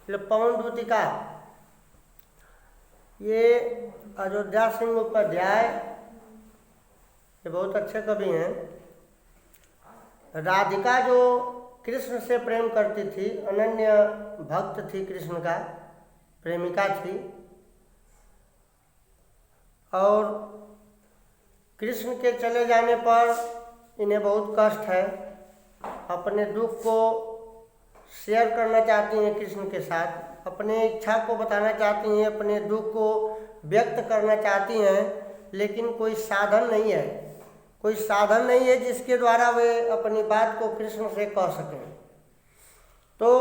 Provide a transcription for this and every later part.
पवन दूतिका, ये अयोध्या सिंह उपाध्याय, ये बहुत अच्छे कवि हैं। राधिका जो कृष्ण से प्रेम करती थी, अनन्य भक्त थी, कृष्ण का प्रेमिका थी, और कृष्ण के चले जाने पर इन्हें बहुत कष्ट है। अपने दुख को शेयर करना चाहती हैं कृष्ण के साथ, अपने इच्छा को बताना चाहती हैं, अपने दुख को व्यक्त करना चाहती हैं, लेकिन कोई साधन नहीं है, कोई साधन नहीं है जिसके द्वारा वे अपनी बात को कृष्ण से कह सकें। तो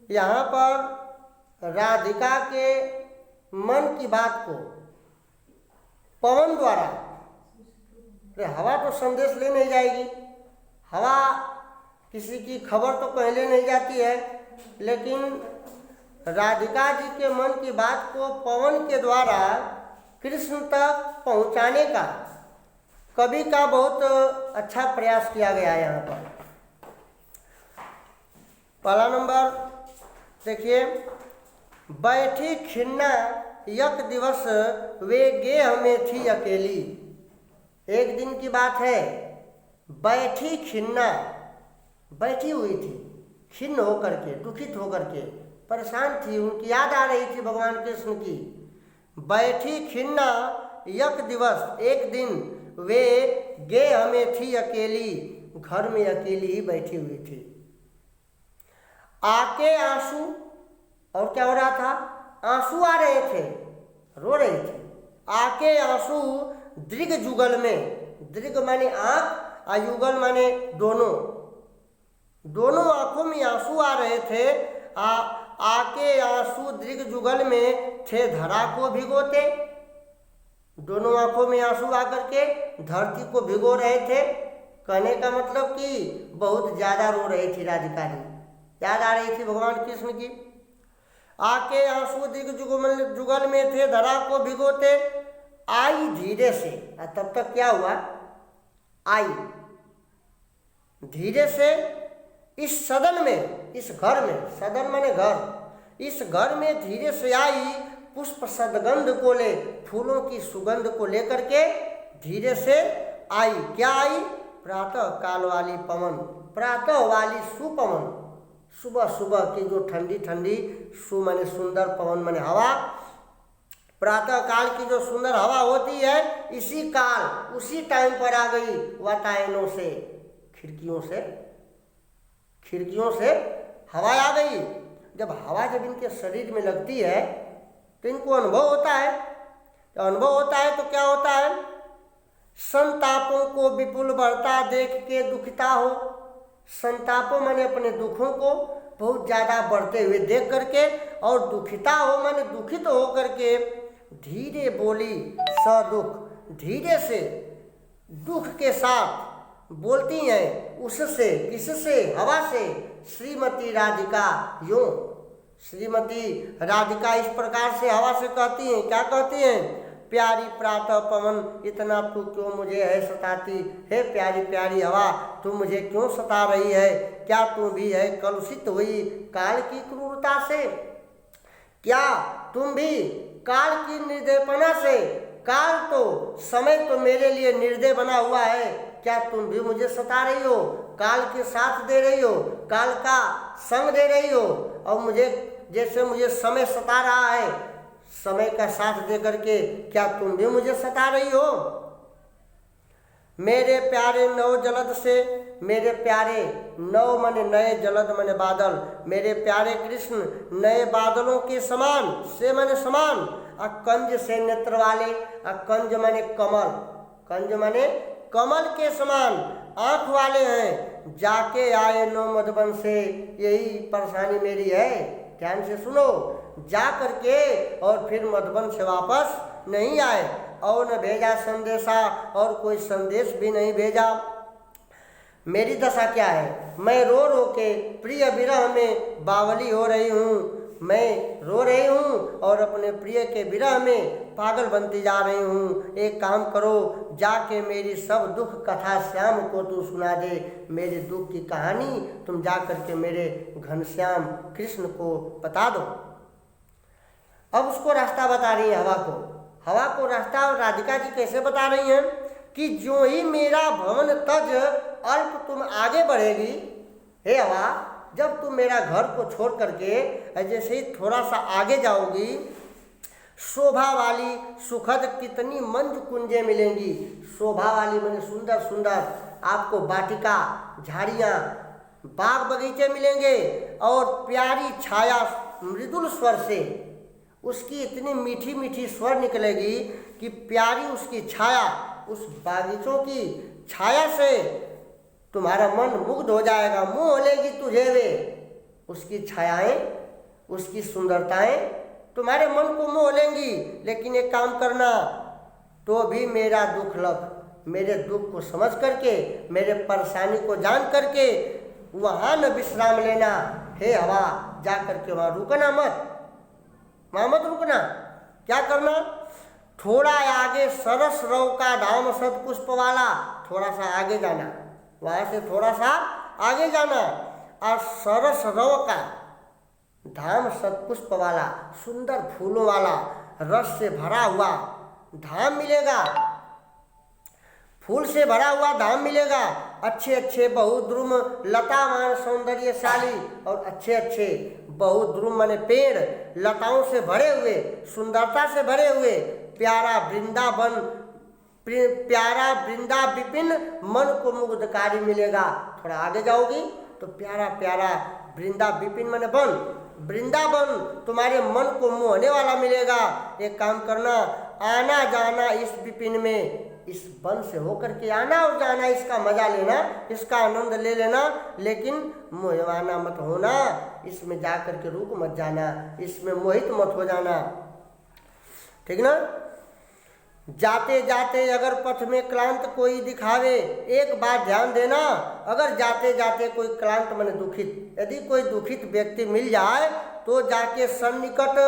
यहाँ पर राधिका के मन की बात को पवन द्वारा, हवा तो संदेश ले नहीं जाएगी, हवा किसी की खबर तो कहीं ले नहीं जाती है, लेकिन राधिका जी के मन की बात को पवन के द्वारा कृष्ण तक पहुंचाने का कवि का बहुत अच्छा प्रयास किया गया है। यहाँ पर पहला नंबर देखिए, बैठी खिन्ना यक दिवस वे गेह में थी अकेली। एक दिन की बात है, बैठी खिन्ना, बैठी हुई थी खिन्न होकर के, दुखित होकर के, परेशान थी, उनकी याद आ रही थी भगवान कृष्ण की। बैठी खिन्ना यक दिवस, एक दिन वे गेह में थी अकेली, घर में अकेली ही बैठी हुई थी। आके आंसू, और क्या हो रहा था, आंसू आ रहे थे, रो रही थी। आके आंसू दृग जुगल में, दृग माने आंख, युगल माने दोनों, दोनों आंखों में आंसू आ रहे थे। आके आंसू दृग जुगल में थे धरा को भिगोते, दोनों आंखों में आंसू आकर के धरती को भिगो रहे थे। कहने का मतलब कि बहुत ज़्यादा रो रही थी राधिका जी, याद आ रही थी भगवान कृष्ण की। आके आंसू दृग जुगल में थे धरा को भिगोते, आई धीरे से, तब तक क्या हुआ, आई धीरे से इस सदन में, इस घर में, सदन माने घर, इस घर में धीरे से आई, पुष्प सदगंध को ले, फूलों की सुगंध को लेकर के धीरे से आई। क्या आई, प्रातः काल वाली पवन, प्रातः वाली सुपवन, सुबह सुबह की जो ठंडी ठंडी, सु माने सुंदर, पवन माने हवा, प्रातः काल की जो सुंदर हवा होती है, इसी काल, उसी टाइम पर आ गई वातायनों से, खिड़कियों से, खिड़कियों से हवा आ गई। जब हवा जब इनके शरीर में लगती है तो इनको अनुभव होता है, तो अनुभव होता है तो क्या होता है, संतापों को विपुल बढ़ता देख के दुखिता हो, संतापों माने अपने दुखों को बहुत ज़्यादा बढ़ते हुए देख करके, और दुखिता हो माने दुखित हो करके, धीरे बोली सदुख, धीरे से दुख के साथ बोलती हैं, उससे, किससे, हवा से, श्रीमती राधिका। यूँ श्रीमती राधिका इस प्रकार से हवा से कहती हैं, क्या कहती हैं, प्यारी प्रातः पवन इतना तू क्यों मुझे है सताती, हे प्यारी प्यारी हवा तू मुझे क्यों सता रही है, क्या तू भी है कलुषित हुई काल की क्रूरता से, क्या तुम भी काल की निर्दयपना से, काल तो, समय तो मेरे लिए निर्दय बना हुआ है, क्या तुम भी मुझे सता रही हो, काल के साथ दे रही हो, काल का संग दे रही हो, और मुझे जैसे मुझे समय सता रहा है, समय का साथ दे करके क्या तुम भी मुझे सता रही हो। मेरे प्यारे नव जलद से, मेरे प्यारे नव माने नए, जलद माने बादल, मेरे प्यारे कृष्ण नए बादलों के समान, से माने समान, कंज से नेत्र वाले, कंज माने कमल, कंज माने कमल के समान आँख वाले हैं, जाके आए नो मधुबन से, यही परेशानी मेरी है, ध्यान से सुनो, जा करके और फिर मधुबन से वापस नहीं आए, और न भेजा संदेशा, और कोई संदेश भी नहीं भेजा। मेरी दशा क्या है, मैं रो रो के प्रिय विरह में बावली हो रही हूँ, मैं रो रही हूँ और अपने प्रिय के विरह में पागल बनती जा रही हूँ। एक काम करो, जाके मेरी सब दुख कथा श्याम को तू सुना दे। मेरे दुख की कहानी तुम जा करके मेरे घनश्याम कृष्ण को बता दो। अब उसको रास्ता बता रही है हवा को रास्ता। और राधिका जी कैसे बता रही हैं कि जो ही मेरा भवन तज अल्प तुम आगे बढ़ेगी, हे हवा, जब तुम मेरा घर को छोड़ करके जैसे ही थोड़ा सा आगे जाओगी, शोभा वाली सुखद कितनी मंजू कुंजें मिलेंगी। शोभा वाली माने सुंदर सुंदर आपको वाटिका, झाड़ियाँ, बाग बगीचे मिलेंगे और प्यारी छाया मृदुल स्वर से उसकी इतनी मीठी मीठी स्वर निकलेगी कि प्यारी उसकी छाया, उस बागीचों की छाया से तुम्हारा मन मुग्ध हो जाएगा, मोह लेगी तुझे वे। उसकी छायाएं, उसकी सुंदरताएं तुम्हारे मन को मोह लेंगी। लेकिन एक काम करना, तो भी मेरा दुख लग, मेरे दुख को समझ करके, मेरे परेशानी को जान करके वहाँ न विश्राम लेना। हे हवा, जा करके वहाँ रुकना मत, वहाँ मत रुकना। क्या करना, थोड़ा आगे सरस रव का धाम सतपुष्प वाला, थोड़ा सा आगे जाना, वहाँ से थोड़ा सा आगे जाना और सरस रव का धाम सतपुष्प वाला, सुंदर फूलों वाला, रस से भरा हुआ धाम मिलेगा, फूल से भरा हुआ धाम मिलेगा। अच्छे अच्छे बहुद्रुम लतावान सौंदर्यशाली और अच्छे अच्छे बहुद्रुम माने पेड़ लताओं से भरे हुए, सुंदरता से भरे हुए प्यारा वृंदावन, प्यारा वृंदा विपिन मन को मुग्धकारी मिलेगा। थोड़ा आगे जाओगी तो प्यारा प्यारा वृंदा विपिन माने वन, वृंदावन तुम्हारे मन को मोहने वाला मिलेगा। एक काम करना, आना जाना इस विपिन में, इस वन से होकर के आना और जाना, इसका मजा लेना, इसका आनंद ले लेना, लेकिन मोहवाना मत होना। इसमें जा कर के रुक मत जाना, इसमें मोहित मत हो जाना, ठीक ना। जाते जाते अगर पथ में क्लांत कोई दिखावे, एक बात ध्यान देना, अगर जाते जाते कोई क्लांत माने दुखित, यदि कोई दुखित व्यक्ति मिल जाए तो जाके सन्निकट,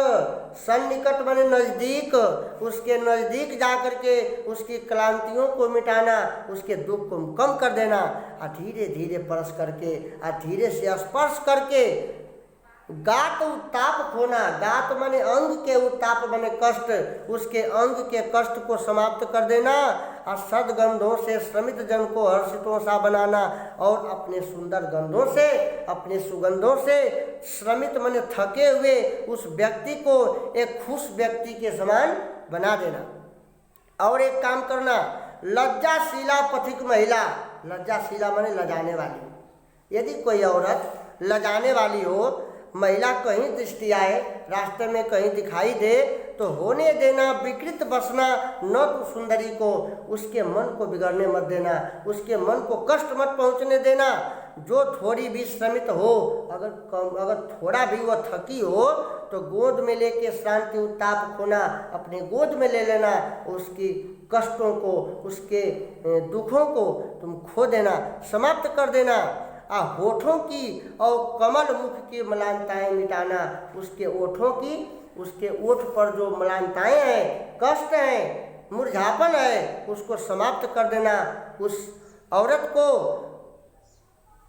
सन्निकट माने नज़दीक, उसके नज़दीक जा कर के उसकी क्लांतियों को मिटाना, उसके दुख को कम कर देना, और धीरे धीरे परस करके और धीरे से स्पर्श करके गात उत्ताप खोना। गात माने अंग के, उत्ताप माने कष्ट, उसके अंग के कष्ट को समाप्त कर देना और सदगंधों से श्रमित जन को हर्षितों सा बनाना और अपने सुंदर गंधों से, अपने सुगंधों से श्रमित माने थके हुए उस व्यक्ति को एक खुश व्यक्ति के समान बना देना। और एक काम करना, लज्जाशीला पथिक महिला, लज्जाशीला माने लजाने वाली, यदि कोई औरत लजाने वाली हो, महिला कहीं दृष्टि आए, रास्ते में कहीं दिखाई दे तो होने देना, विकृत बसना न तो सुंदरी को, उसके मन को बिगड़ने मत देना, उसके मन को कष्ट मत पहुंचने देना। जो थोड़ी भी श्रमित हो, अगर थोड़ा भी वह थकी हो तो गोद में लेके शांति उत्ताप खोना, अपने गोद में ले लेना, उसकी कष्टों को, उसके दुखों को तुम खो देना, समाप्त कर देना। होठों की और कमल मुख की मलानताएं मिटाना, उसके ओठों की, उसके ओठ पर जो मलानताएं हैं, कष्ट हैं, मुरझापन है, उसको समाप्त कर देना। उस औरत को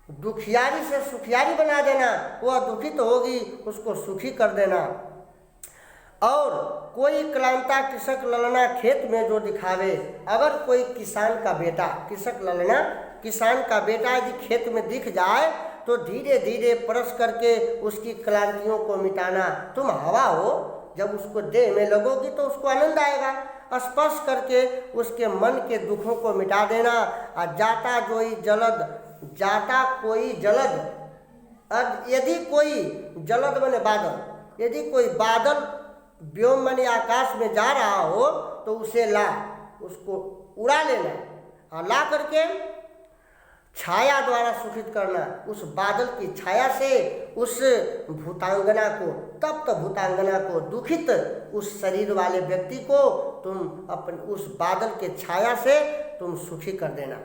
दुखियारी से सुखियारी बना देना, वह दुखित होगी उसको सुखी कर देना। और कोई क्लांता कृषक ललना खेत में जो दिखावे, अगर कोई किसान का बेटा, कृषक ललना किसान का बेटा यदि खेत में दिख जाए तो धीरे धीरे परस करके उसकी क्लांतियों को मिटाना। तुम हवा हो, जब उसको देह में लगोगी तो उसको आनंद आएगा, स्पर्श करके उसके मन के दुखों को मिटा देना। और जाता जोई जलद, जाता कोई जलद, यदि कोई जलद माने बादल, यदि कोई बादल व्योम माने आकाश में जा रहा हो तो उसे ला, उसको उड़ा लेना और ला करके छाया द्वारा सुखित करना। उस बादल की छाया से उस भूतांगना को, तप्त भूतांगना को, दुखित उस शरीर वाले व्यक्ति को तुम अपने उस बादल के छाया से तुम सुखी कर देना।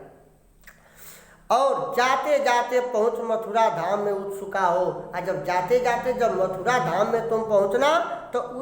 और जाते जाते पहुँच मथुरा धाम में उत्सुका हो। और जब जाते जाते जब मथुरा धाम में तुम पहुँचना तो